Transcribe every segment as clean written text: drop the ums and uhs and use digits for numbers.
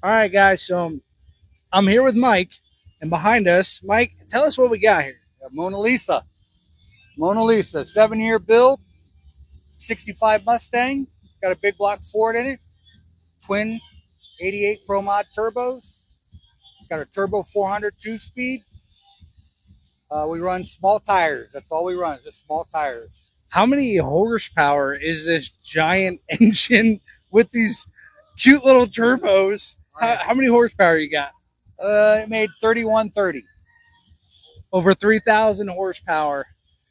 All right, guys. So I'm here with Mike, and behind us, Mike, tell us what we got here. Mona Lisa. Mona Lisa, 7-year build, 65 Mustang. Got a big block Ford in it. Twin 88 Pro Mod turbos. It's got a turbo 400 2-speed. We run small tires. That's all we run is just small tires. How many horsepower is this giant engine with these cute little turbos? How many horsepower you got? It made 3130. Over 3,000 horsepower.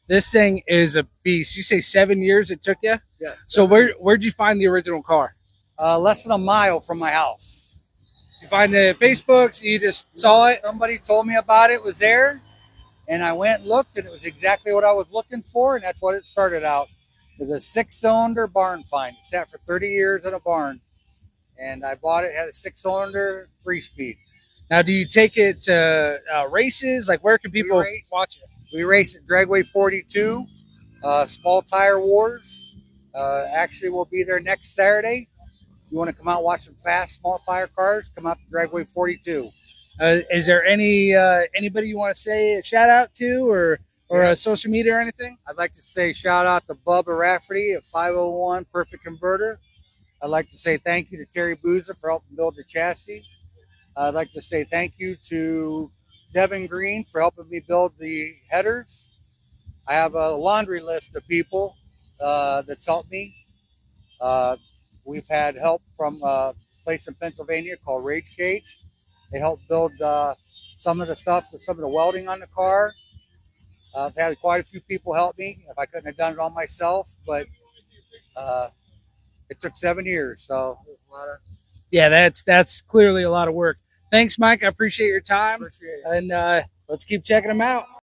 This thing is a beast. You say 7 years it took you? Yeah. So where'd you find the original car? Less than a mile from my house. You find the Facebooks? You just saw it? Somebody told me about it, was there, and I went and looked, and it was exactly what I was looking for, and that's what it started out. It was a 6-cylinder barn find. It sat for 30 years in a barn, and I bought it. Had a 6-cylinder 3-speed. Now, do you take it to races? Like, where can people watch it? We race at Dragway 42, Small Tire Wars. Actually, we'll be there next Saturday. You want to come out and watch some fast small tire cars, come out to Dragway 42. Is there anybody you want to say a shout out to or social media or anything? I'd like to say shout out to Bubba Rafferty at 501 Perfect Converter. I'd like to say thank you to Terry Boozer for helping build the chassis. I'd like to say thank you to Devin Green for helping me build the headers. I have a laundry list of people that's helped me. We've had help from a place in Pennsylvania called Rage Cage. They helped build some of the stuff, some of the welding on the car. I've had quite a few people help me. If I couldn't have done it all myself, but it took 7 years, so it was a lot of. Yeah, that's clearly a lot of work. Thanks, Mike. I appreciate your time. Appreciate it. And let's keep checking them out.